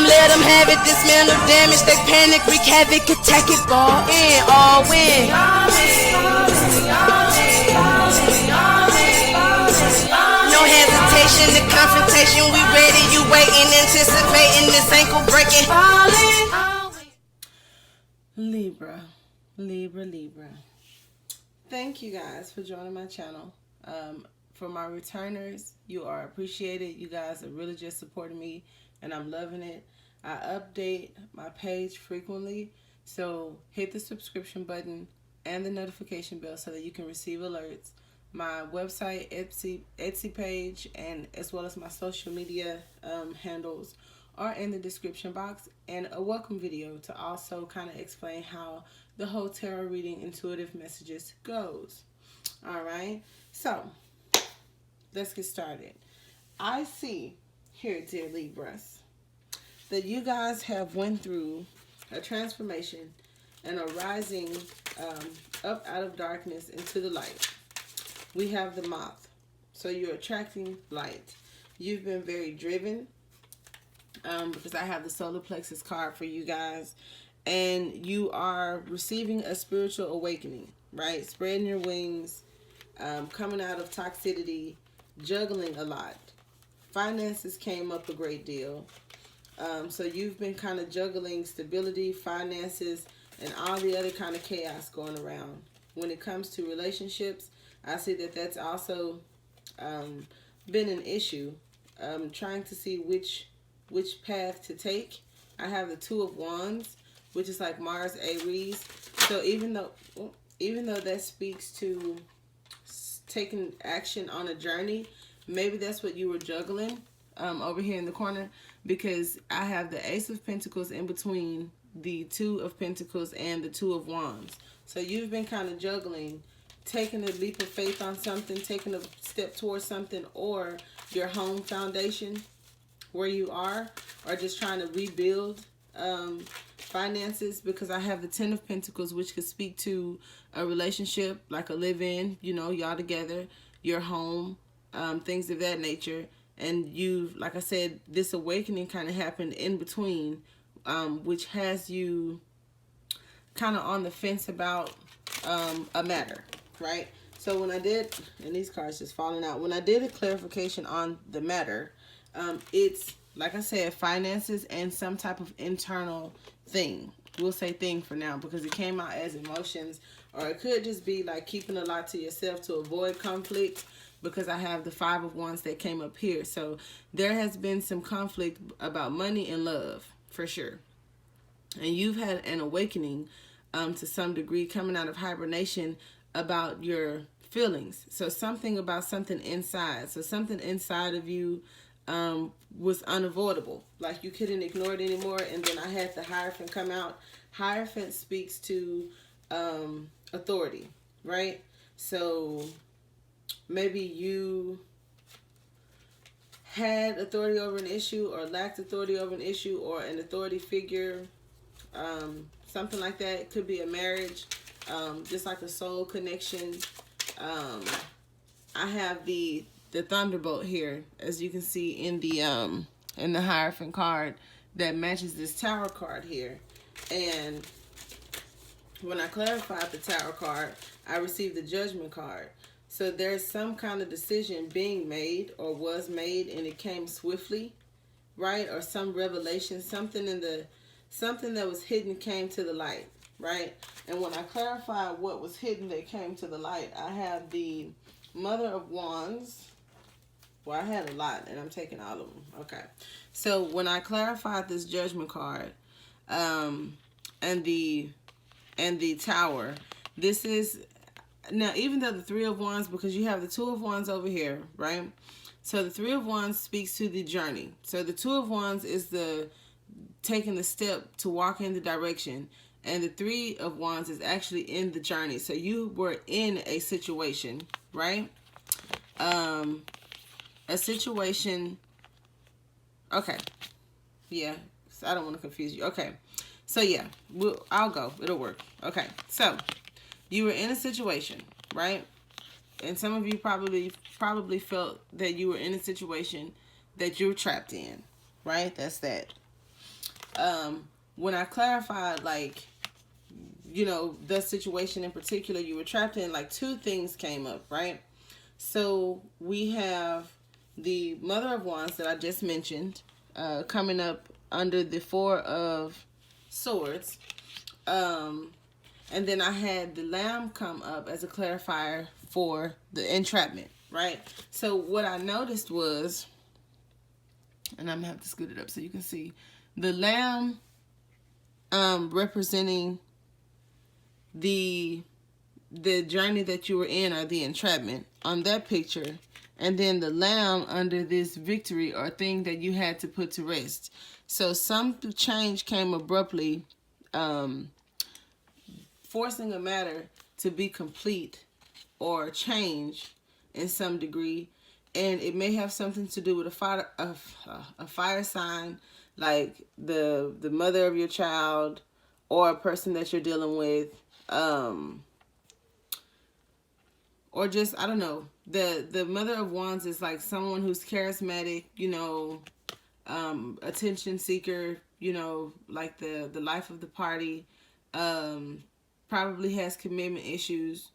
let them have it. Dismantle damage, they panic, wreak havoc, attack it, all in, all win. No hesitation, the confrontation, we ready, you waiting, anticipating this ankle breaking. Libra. Thank you guys for joining my channel. For my returners, you are appreciated. You guys are really just supporting me, and I'm loving it. I update my page frequently, so hit the subscription button and the notification bell so that you can receive alerts. My website, Etsy page, and as well as my social media handles are in the description box, and a welcome video to also kind of explain how the whole tarot reading intuitive messages goes. All right, so let's get started. I see here, dear Libras, that you guys have went through a transformation and are rising up out of darkness into the light. We have the moth, so you're attracting light. You've been very driven, because I have the solar plexus card for you guys, and you are receiving a spiritual awakening, right? Spreading your wings, coming out of toxicity, juggling a lot. Finances came up a great deal. So you've been kind of juggling stability, finances, and all the other kind of chaos going around. When it comes to relationships, I see that that's also been an issue. Trying to see which path to take. I have the Two of Wands, which is like Mars, Aries. So even though that speaks to taking action on a journey, maybe that's what you were juggling over here in the corner, because I have the Ace of Pentacles in between the Two of Pentacles and the Two of Wands. So you've been kind of juggling, taking a leap of faith on something, taking a step towards something, or your home foundation where you are, or just trying to rebuild finances, because I have the Ten of Pentacles, which could speak to a relationship, like a live-in, you know, y'all together, your home, things of that nature. And you, like I said, this awakening kind of happened in between, which has you kind of on the fence about a matter, right? So when I did, and these cards just falling out, when I did a clarification on the matter, it's, like I said, finances and some type of internal thing. We'll say thing for now, because it came out as emotions, or it could just be like keeping a lot to yourself to avoid conflict, because I have the Five of Wands that came up here. So there has been some conflict about money and love, for sure. And you've had an awakening to some degree, coming out of hibernation, about your feelings. So something about something inside. So something inside of you was unavoidable. Like you couldn't ignore it anymore. And then I had the Hierophant come out. Hierophant speaks to authority, right? So maybe you had authority over an issue, or lacked authority over an issue, or an authority figure, something like that. It could be a marriage, just like a soul connection. I have the Thunderbolt here, as you can see in the Hierophant card, that matches this Tower card here. And when I clarified the Tower card, I received the Judgment card. So there's some kind of decision being made, or was made, and it came swiftly, right? Or some revelation, something that was hidden came to the light, right? And when I clarified what was hidden that came to the light, I have the Mother of Wands. Well, I had a lot, and I'm taking all of them. Okay. So when I clarified this Judgment card, and the Tower, this is, now even though the Three of Wands, because you have the Two of Wands over here, right? So the Three of Wands speaks to the journey. So the Two of Wands is the taking the step to walk in the direction, and the Three of Wands is actually in the journey. So you were in a situation, right? A situation. Okay. Yeah. I don't want to confuse you. Okay. So yeah, I'll go. It'll work. Okay. So you were in a situation, right? And some of you probably felt that you were in a situation that you were trapped in, right? That's that. When I clarified, like, you know, the situation in particular you were trapped in, like, two things came up, right? So we have the Mother of Wands that I just mentioned, coming up under the Four of Swords. And then I had the Lamb come up as a clarifier for the entrapment, right? So what I noticed was, and I'm gonna have to scoot it up so you can see, the Lamb representing the journey that you were in, or the entrapment on that picture, and then the Lamb under this victory or thing that you had to put to rest. So some change came abruptly, forcing a matter to be complete or change in some degree, and it may have something to do with a fire sign, like the mother of your child, or a person that you're dealing with, or just, I don't know. The Mother of Wands is like someone who's charismatic, you know, attention seeker, you know, like the life of the party, probably has commitment issues,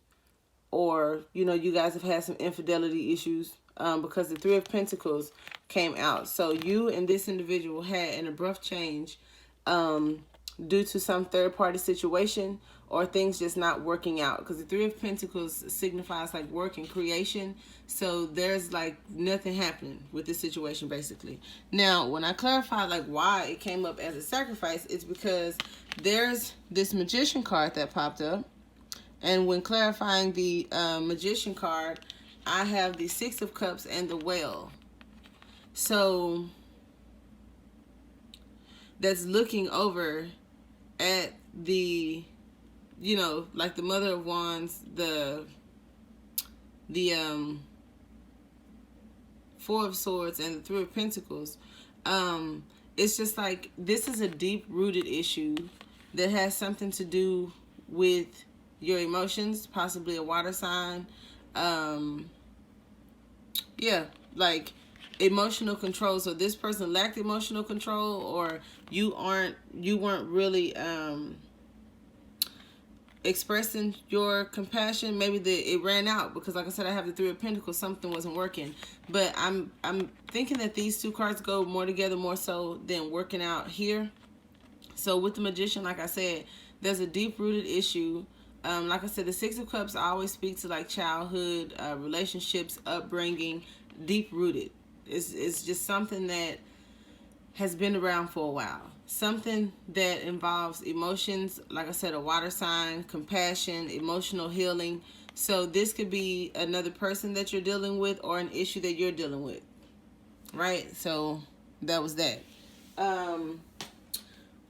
or, you know, you guys have had some infidelity issues, because the Three of Pentacles came out. So you and this individual had an abrupt change, due to some third-party situation, or things just not working out, because the Three of Pentacles signifies like work and creation. So there's like nothing happening with this situation, basically. Now, when I clarified like why it came up as a sacrifice, it's because there's this Magician card that popped up, and when clarifying the Magician card, I have the Six of Cups and the Whale. So that's looking over at the, you know, like the Mother of Wands, the Four of Swords, and the Three of Pentacles. It's just like, this is a deep-rooted issue that has something to do with your emotions, possibly a water sign. Yeah, like emotional control. So this person lacked emotional control, or you weren't really expressing your compassion. Maybe it ran out, because like I said, I have the Three of Pentacles, something wasn't working. But I'm thinking that these two cards go more together, more so than working out here. So with the Magician, like I said, there's a deep-rooted issue. Like I said, the Six of Cups, I always speak to like childhood, relationships, upbringing, deep-rooted. It's just something that has been around for a while. Something that involves emotions, like I said, a water sign, compassion, emotional healing. So this could be another person that you're dealing with, or an issue that you're dealing with, right? So that was that.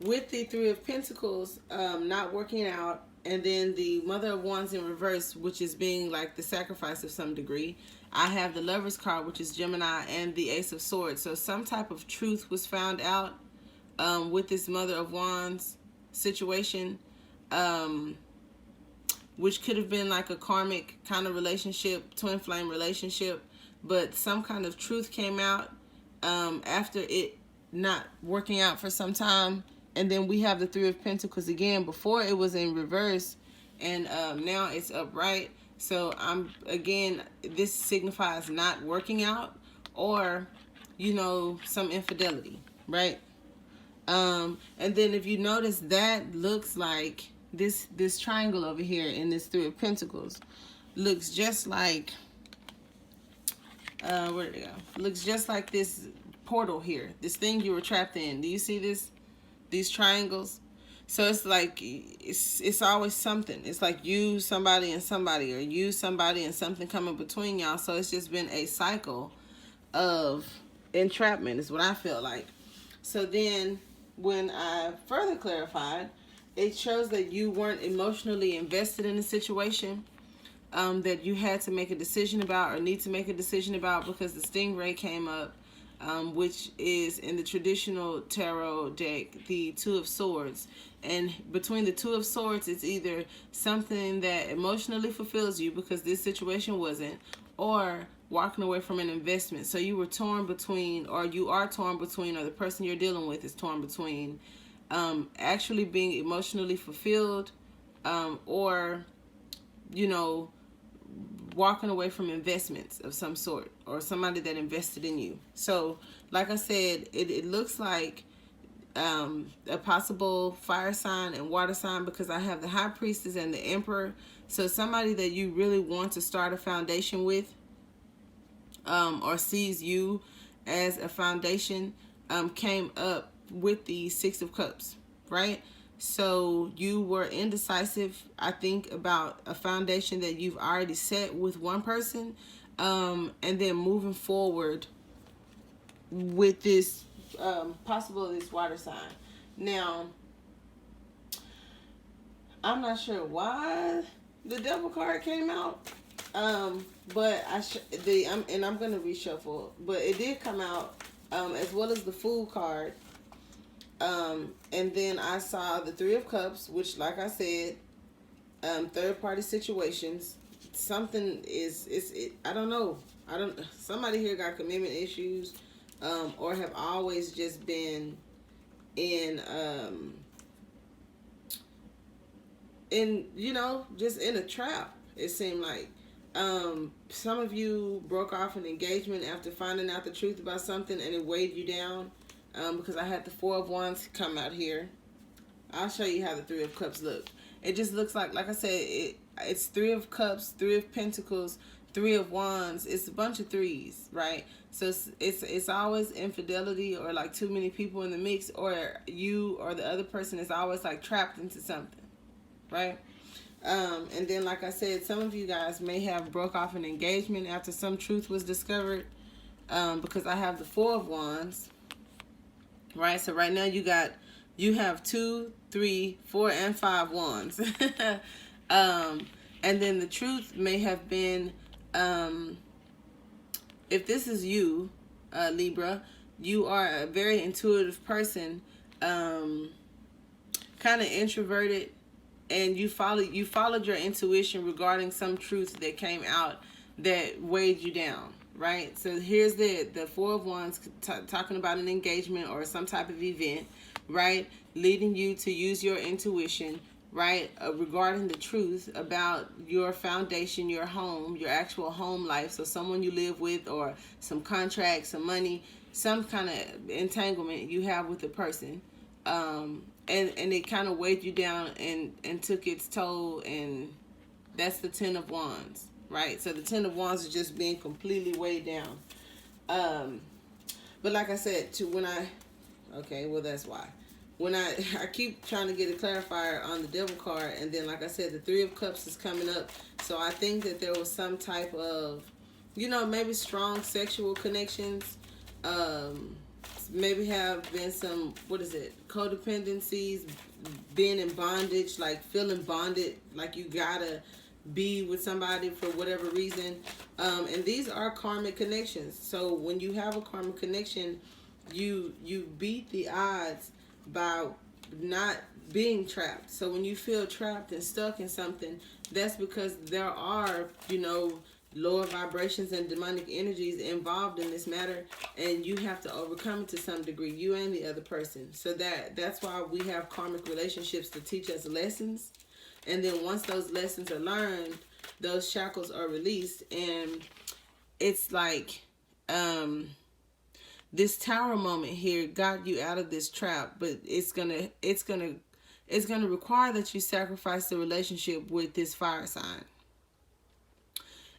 With the Three of Pentacles not working out, and then the Mother of Wands in reverse, which is being like the sacrifice of some degree, I have the Lover's card, which is Gemini, and the Ace of Swords. So some type of truth was found out with this Mother of Wands situation, which could have been like a karmic kind of relationship, twin flame relationship, but some kind of truth came out after it not working out for some time. And then we have the Three of Pentacles again. Before it was in reverse, and now it's upright. So again, this signifies not working out, or, you know, some infidelity, right? And then if you notice, that looks like this triangle over here in this Three of Pentacles looks just like, where did it go? Looks just like this portal here, this thing you were trapped in. Do you see this? These triangles. So it's like, it's always something. It's like you, somebody, and somebody, or you, somebody, and something coming between y'all. So it's just been a cycle of entrapment, is what I feel like. So then when I further clarified, it shows that you weren't emotionally invested in the situation, that you had to make a decision about, or need to make a decision about, because the Stingray came up, which is in the traditional tarot deck, the Two of Swords. And between the Two of Swords, it's either something that emotionally fulfills you, because this situation wasn't, or walking away from an investment. So you were torn between, or you are torn between, or the person you're dealing with is torn between actually being emotionally fulfilled, or, you know, walking away from investments of some sort, or somebody that invested in you. So, like I said, it looks like a possible fire sign and water sign, because I have the high priestess and the emperor. So somebody that you really want to start a foundation with, or sees you as a foundation, came up with the Six of Cups, right? So you were indecisive, I think, about a foundation that you've already set with one person, and then moving forward with this possible this water sign. Now, I'm not sure why the devil card came out, but I'm gonna reshuffle, but it did come out, as well as the Fool card. And then I saw the Three of Cups, which, like I said, third party situations. Something I don't know. Somebody here got commitment issues, or have always just been in, just in a trap. It seemed like, some of you broke off an engagement after finding out the truth about something, and it weighed you down. Because I had the Four of Wands come out here. I'll show you how the Three of Cups look. It just looks like I said, it's Three of Cups, Three of Pentacles, Three of Wands. It's a bunch of threes, right? So it's always infidelity, or like too many people in the mix, or you or the other person is always like trapped into something, right? And then, like I said, some of you guys may have broke off an engagement after some truth was discovered, because I have the Four of Wands. Right, so right now you have 2, 3, 4, and 5 wands. And then the truth may have been, if this is you, Libra, you are a very intuitive person, kind of introverted, and you followed your intuition regarding some truth that came out that weighed you down. Right, so here's the Four of Wands talking about an engagement or some type of event, right, leading you to use your intuition, right, regarding the truth about your foundation, your home, your actual home life. So someone you live with, or some contract, some money, some kind of entanglement you have with a person, and it kind of weighed you down and took its toll, and that's the Ten of Wands. Right, so the Ten of Wands is just being completely weighed down. But like I said, that's why. When I keep trying to get a clarifier on the Devil card, and then, like I said, the Three of Cups is coming up. So I think that there was some type of, maybe strong sexual connections. Maybe have been some, codependencies, being in bondage, like feeling bonded, like you gotta be with somebody for whatever reason, and these are karmic connections. So when you have a karmic connection, you beat the odds by not being trapped. So when you feel trapped and stuck in something, that's because there are lower vibrations and demonic energies involved in this matter, and you have to overcome it to some degree, you and the other person. So that's why we have karmic relationships, to teach us lessons. And then once those lessons are learned, those shackles are released. And it's like, this Tower moment here got you out of this trap, but it's gonna require that you sacrifice the relationship with this fire sign.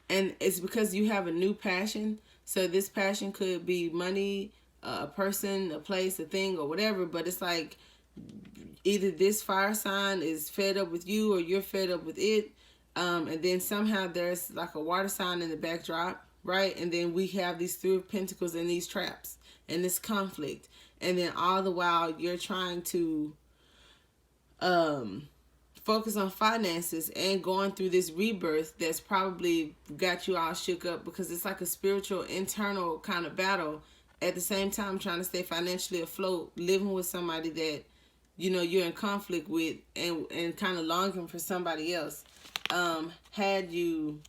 And it's because you have a new passion. So this passion could be money, a person, a place, a thing, or whatever. But it's like, either this fire sign is fed up with you, or you're fed up with it. And then somehow there's like a water sign in the backdrop, right? And then we have these Three of Pentacles and these traps and this conflict. And then all the while you're trying to focus on finances and going through this rebirth that's probably got you all shook up, because it's like a spiritual internal kind of battle. At the same time, trying to stay financially afloat, living with somebody that you're in conflict with, and kind of longing for somebody else. Had you,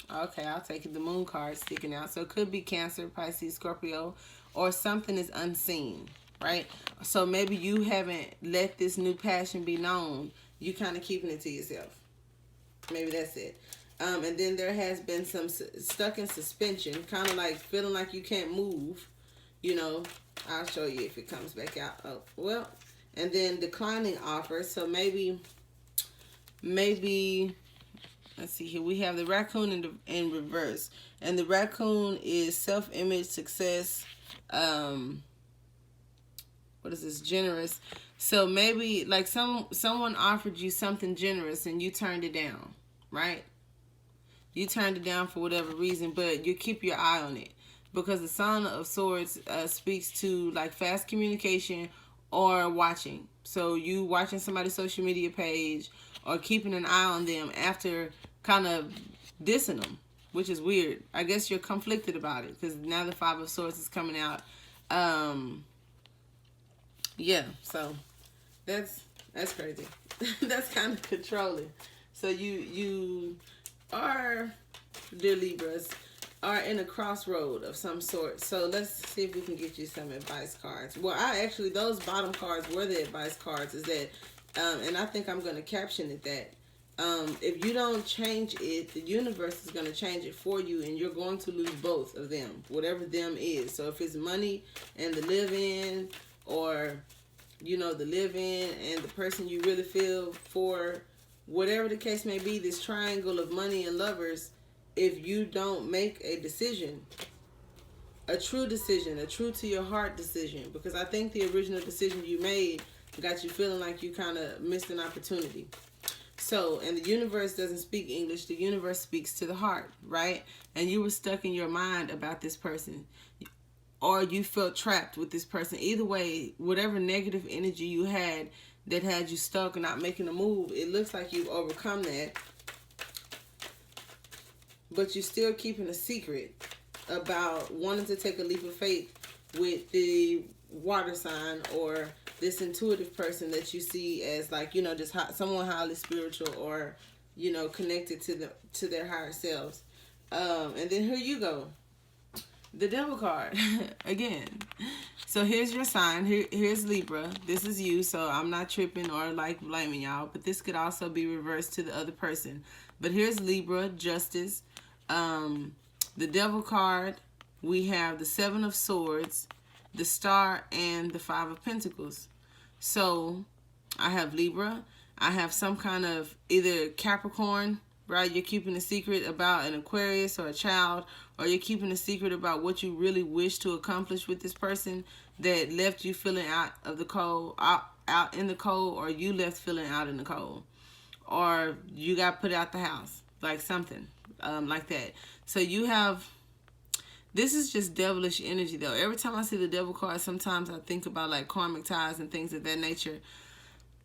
okay, I'll take it, the Moon card sticking out. So it could be Cancer, Pisces, Scorpio, or something is unseen, right? So maybe you haven't let this new passion be known. You kind of keeping it to yourself. Maybe that's it. And then there has been some stuck in suspension, kind of like feeling like you can't move. You know, I'll show you if it comes back out. Oh, well. And then declining offers. So maybe, let's see here. We have the raccoon in reverse. And the raccoon is self-image, success, what is this, generous. So maybe like someone offered you something generous and you turned it down, right? You turned it down for whatever reason, but you keep your eye on it, because the Son of Swords speaks to like fast communication or watching. So you watching somebody's social media page or keeping an eye on them after kind of dissing them, which is weird. I guess you're conflicted about it because now the Five of Swords is coming out. Yeah, so that's crazy. That's kind of controlling. So you are, dear Libras, are in a crossroad of some sort. So let's see if we can get you some advice cards. Well, those bottom cards were the advice cards. Is that, and I think I'm going to caption it that if you don't change it, the universe is going to change it for you, and you're going to lose both of them, whatever them is. So if it's money and the live-in, or the live-in and the person you really feel for, whatever the case may be, this triangle of money and lovers, if you don't make a decision, a true to your heart decision, because I think the original decision you made got you feeling like you kind of missed an opportunity. So, and the universe doesn't speak English, the universe speaks to the heart, right? And you were stuck in your mind about this person, or you felt trapped with this person. Either way, whatever negative energy you had that had you stuck and not making a move, it looks like you've overcome that. But you're still keeping a secret about wanting to take a leap of faith with the water sign or this intuitive person that you see as like, just someone highly spiritual or, connected to their higher selves. And then here you go. The Devil card again. So here's your sign. Here's Libra. This is you, so I'm not tripping or like blaming y'all, but this could also be reversed to the other person. But here's Libra, Justice. The Devil card, we have the Seven of Swords, the Star, and the Five of Pentacles. So I have Libra. I have some kind of either Capricorn, right? You're keeping a secret about an Aquarius or a child, or you're keeping a secret about what you really wish to accomplish with this person that left you feeling out of the cold, out in the cold, or you left feeling out in the cold, or you got put out the house, like something like that. So you have, this is just devilish energy though. Every time I see the Devil card, sometimes I think about like karmic ties and things of that nature.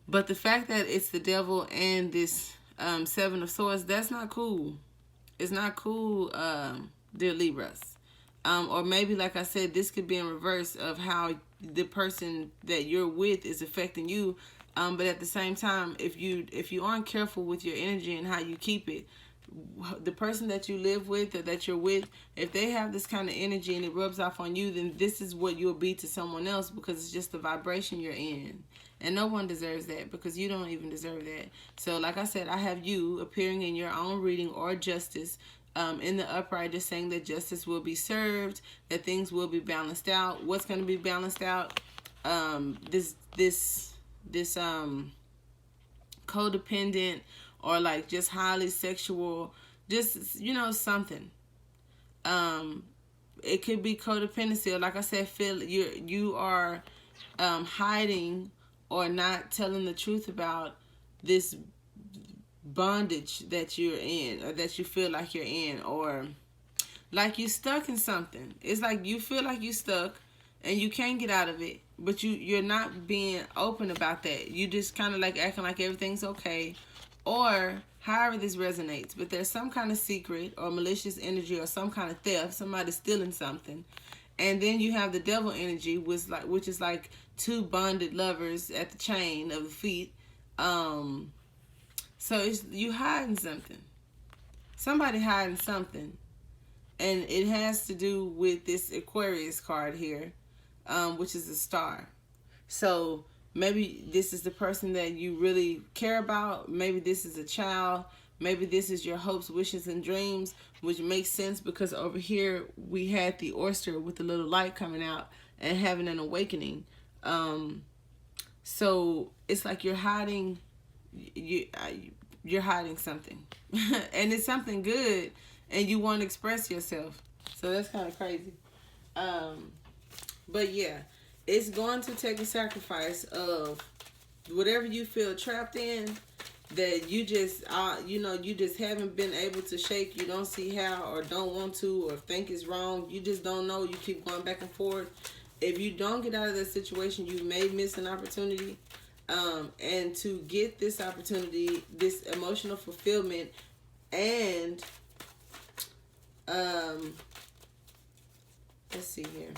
But the fact that it's the Devil and this Seven of Swords, that's not cool. It's not cool, dear Libras. Or maybe, like I said, this could be in reverse of how the person that you're with is affecting you. But at the same time, if you aren't careful with your energy and how you keep it, the person that you live with or that you're with, if they have this kind of energy and it rubs off on you, then this is what you'll be to someone else, because it's just the vibration you're in. And no one deserves that, because you don't even deserve that. So like I said, I have you appearing in your own reading or justice in the upright, just saying that justice will be served, that things will be balanced out. What's going to be balanced out? This codependent or like just highly sexual, just, something. It could be codependency, or like I said, you are hiding or not telling the truth about this bondage that you're in, or that you feel like you're in, or like you're stuck in something. It's like you feel like you're stuck and you can't get out of it, but you're not being open about that. You just kind of like acting like everything's okay, or however this resonates. But there's some kind of secret or malicious energy or some kind of theft, somebody stealing something. And then you have the Devil energy, which is like two bonded lovers at the chain of the feet. So it's you hiding something. Somebody hiding something. And it has to do with this Aquarius card here, which is a star. So maybe this is the person that you really care about. Maybe this is a child. Maybe this is your hopes, wishes, and dreams, which makes sense because over here we had the oyster with the little light coming out and having an awakening. So it's like you're hiding, you're hiding something, and it's something good, and you want to express yourself. So that's kind of crazy. But yeah, it's going to take a sacrifice of whatever you feel trapped in that you just you just haven't been able to shake. You don't see how, or don't want to, or think it's wrong. You just don't know. You keep going back and forth. If you don't get out of that situation, you may miss an opportunity. And to get this opportunity, this emotional fulfillment, and let's see here,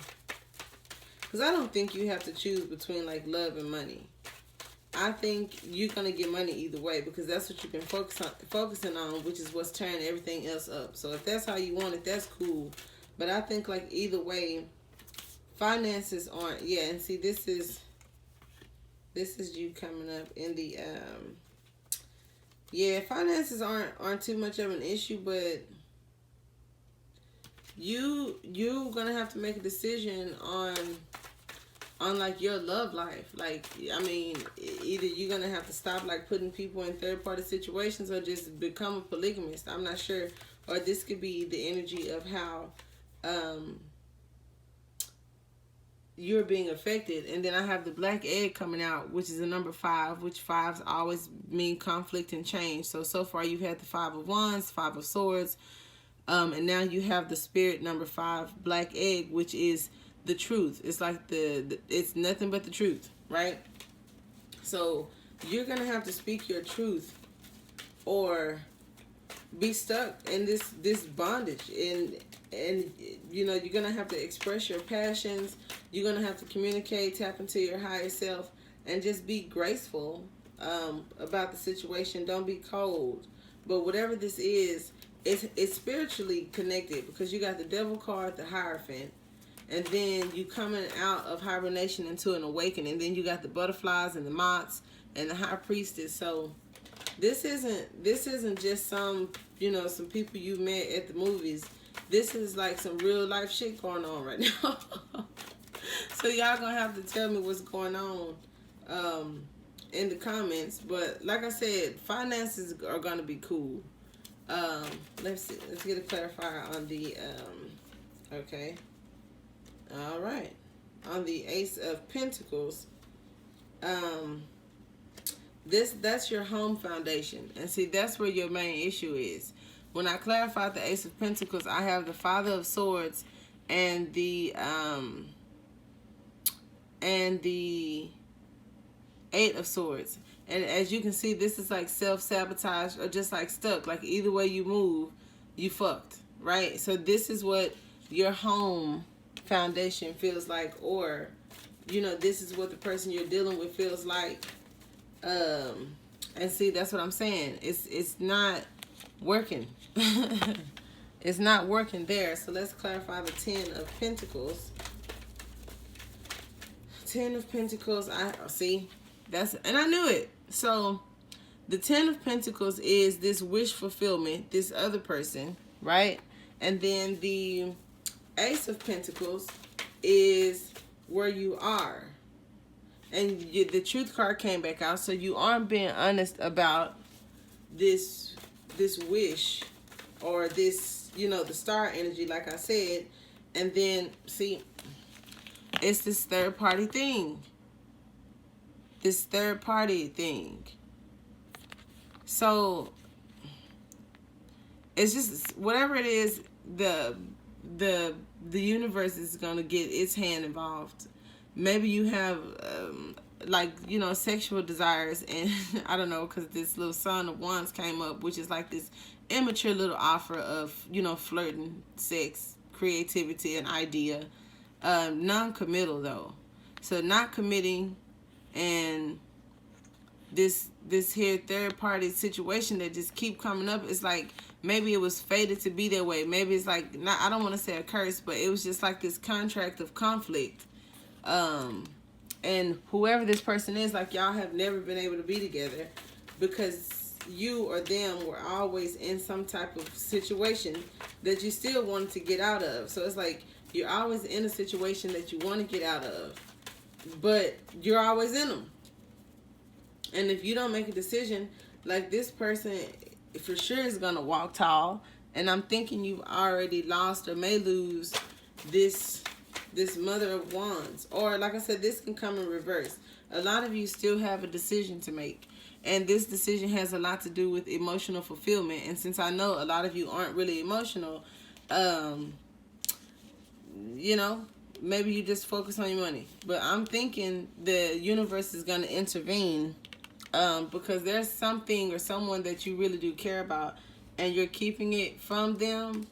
because I don't think you have to choose between like love and money. I think you're gonna get money either way, because that's what you've been focusing on, which is what's turning everything else up. So if that's how you want it, that's cool. But I think like either way, finances aren't. Yeah, and see, this is you coming up in the yeah, finances aren't too much of an issue, but you're gonna have to make a decision on like your love life. Like, I mean, either you're gonna have to stop like putting people in third party situations, or just become a polygamist. I'm not sure. Or this could be the energy of how you're being affected. And then I have the black egg coming out, which is a number 5, which 5s always mean conflict and change. So far you've had the 5 of Wands, 5 of Swords, and now you have the spirit number 5, black egg, which is the truth. It's like it's nothing but the truth, right? So you're gonna have to speak your truth, or be stuck in this bondage. And you're gonna have to express your passions. You're gonna have to communicate, tap into your higher self, and just be graceful about the situation. Don't be cold. But whatever this is, it's spiritually connected, because you got the devil card, the Hierophant, and then you coming out of hibernation into an awakening. And then you got the butterflies and the moths and the high priestess. So this isn't just some some people you met at the movies. This is like some real life shit going on right now. So y'all gonna have to tell me what's going on in the comments. But like I said, finances are gonna be cool. Let's see. Let's get a clarifier on the okay. All right. On the Ace of Pentacles, that's your home foundation. And see, that's where your main issue is. When I clarified the Ace of Pentacles, I have the Father of Swords and the 8 of Swords. And as you can see, this is like self-sabotage, or just like stuck. Like either way you move, you fucked, right? So this is what your home foundation feels like, or this is what the person you're dealing with feels like. And see, that's what I'm saying. It's not working. It's not working there. So let's clarify the 10 of Pentacles. 10 of Pentacles, I see. And I knew it. So the 10 of Pentacles is this wish fulfillment, this other person, right? And then the Ace of Pentacles is where you are. And the Truth card came back out, so you aren't being honest about this wish, or this, the star energy, like I said. And then, see, it's this third party thing. This third party thing. So, it's just, whatever it is, the universe is going to get its hand involved. Maybe you have, sexual desires, and I don't know, because this little Son of Wands came up, which is like this immature little offer of, flirting, sex, creativity, an idea. Non-committal, though. So not committing, and this here third-party situation that just keep coming up, it's like, maybe it was fated to be that way. Maybe it's like, I don't want to say a curse, but it was just like this contract of conflict. And whoever this person is, like, y'all have never been able to be together because you or them were always in some type of situation that you still wanted to get out of. So it's like you're always in a situation that you want to get out of, but you're always in them. And if you don't make a decision, like, this person for sure is gonna walk tall. And I'm thinking you've already lost or may lose this Mother of Wands. Or, like I said, this can come in reverse. A lot of you still have a decision to make, and this decision has a lot to do with emotional fulfillment. And since I know a lot of you aren't really emotional, you know, maybe you just focus on your money. But I'm thinking the universe is going to intervene, because there's something or someone that you really do care about, and you're keeping it from them,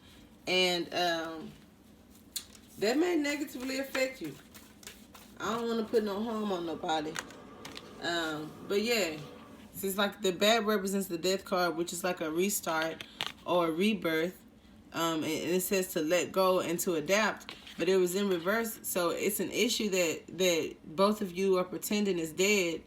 and that may negatively affect you. I don't want to put no harm on nobody. But yeah, it's like the bad represents the death card, which is like a restart or a rebirth. And it says to let go and to adapt, but it was in reverse. So it's an issue that both of you are pretending is dead,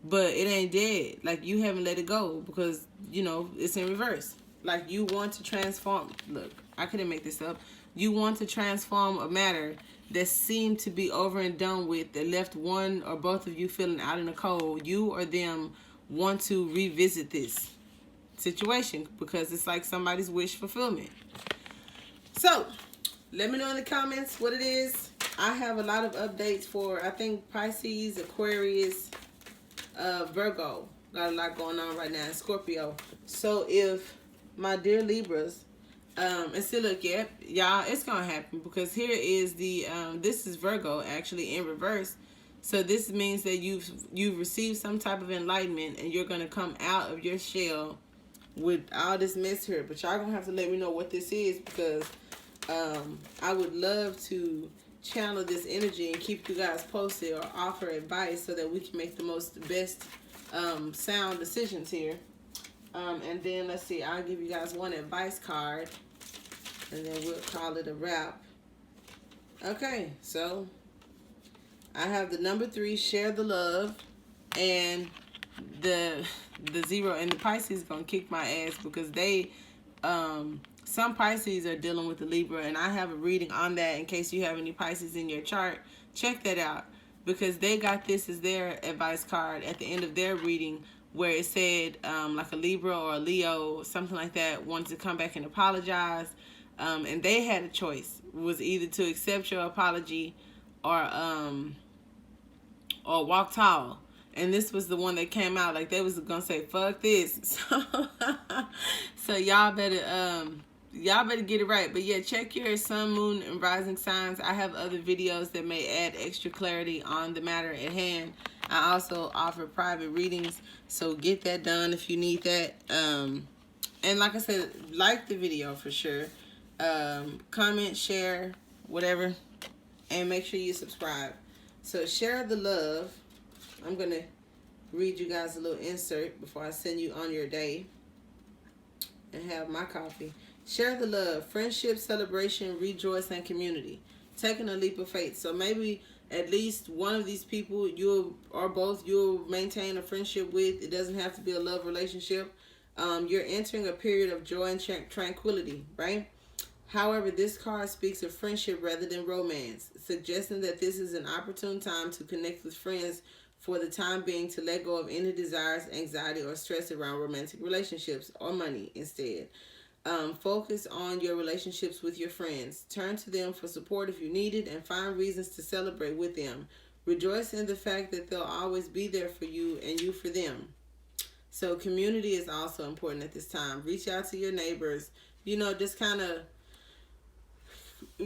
but it ain't dead. Like, you haven't let it go because, you know, it's in reverse. Like, you want to transform. Look, I couldn't make this up. You want to transform a matter that seemed to be over and done with, that left one or both of you feeling out in the cold. You or them want to revisit this situation because it's like somebody's wish fulfillment. So, let me know in the comments what it is. I have a lot of updates for, I think, Pisces, Aquarius, Virgo. Got a lot going on right now, and Scorpio. So, if my dear Libras, and still look, yep, y'all, it's gonna happen because here is the this is Virgo actually in reverse. So this means that you've received some type of enlightenment, and you're gonna come out of your shell with all this mess here. But y'all gonna have to let me know what this is, because I would love to channel this energy and keep you guys posted or offer advice so that we can make the best sound decisions here. And then let's see, I'll give you guys one advice card, and then we'll call it a wrap. Okay, so I have the number 3, share the love, and the 0, and the Pisces gonna kick my ass because they some Pisces are dealing with the Libra, and I have a reading on that in case you have any Pisces in your chart. Check that out, because they got this as their advice card at the end of their reading, where it said like a Libra or a Leo, something like that, wanted to come back and apologize, and they had a choice. It was either to accept your apology or walk tall. And this was the one that came out like they was gonna say fuck this. So y'all better get it right. But yeah, check your sun, moon, and rising signs. I have other videos that may add extra clarity on the matter at hand. I also offer private readings, so get that done if you need that. And like I said, like the video for sure. Comment, share, whatever, and make sure you subscribe. So share the love. I'm gonna read you guys a little insert before I send you on your day and have my coffee. Share the love, friendship, celebration, rejoice, and community. Taking a leap of faith. So maybe at least one of these people you'll maintain a friendship with. It doesn't have to be a love relationship. You're entering a period of joy and tranquility, right? However, this card speaks of friendship rather than romance, suggesting that this is an opportune time to connect with friends for the time being, to let go of any desires, anxiety, or stress around romantic relationships or money instead. Focus on your relationships with your friends. Turn to them for support if you need it, and find reasons to celebrate with them. Rejoice in the fact that they'll always be there for you and you for them. So community is also important at this time. Reach out to your neighbors. You know, just kind of,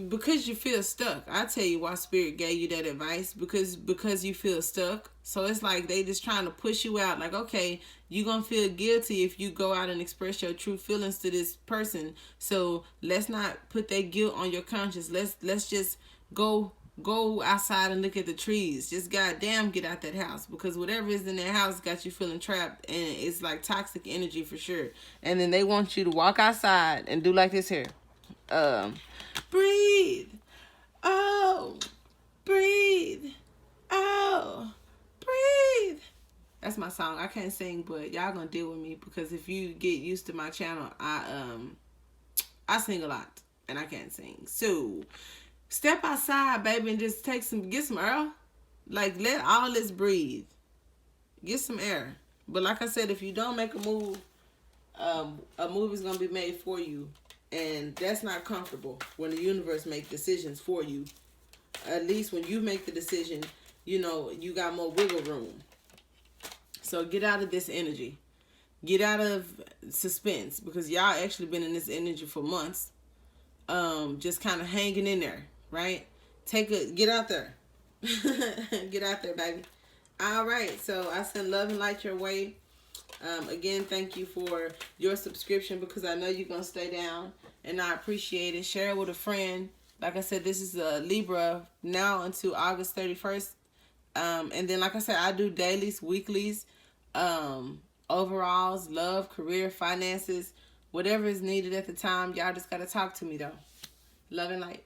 because you feel stuck. I tell you why Spirit gave you that advice, because you feel stuck. So it's like they just trying to push you out, like, okay, you're gonna feel guilty if you go out and express your true feelings to this person, so let's not put that guilt on your conscience. Let's just go outside and look at the trees. Just goddamn get out that house, because whatever is in that house got you feeling trapped, and it's like toxic energy for sure. And then they want you to walk outside and do like this here. Breathe. Oh, breathe. Oh, breathe. That's my song. I can't sing, but y'all gonna deal with me because if you get used to my channel, I sing a lot and I can't sing. So step outside, baby, and just get some air. Like, let all this breathe. Get some air. But like I said, if you don't make a move is gonna be made for you, and that's not comfortable when the universe makes decisions for you. At least when you make the decision, you got more wiggle room. So get out of this energy. Get out of suspense, because y'all actually been in this energy for months. Just kind of hanging in there, right? Get out there. Get out there, baby. All right, so I send love and light your way. Again, thank you for your subscription, because I know you're going to stay down, and I appreciate it. Share it with a friend. Like I said, this is a Libra now until August 31st. And then, like I said, I do dailies, weeklies, overalls, love, career, finances, whatever is needed at the time. Y'all just got to talk to me, though. Love and light.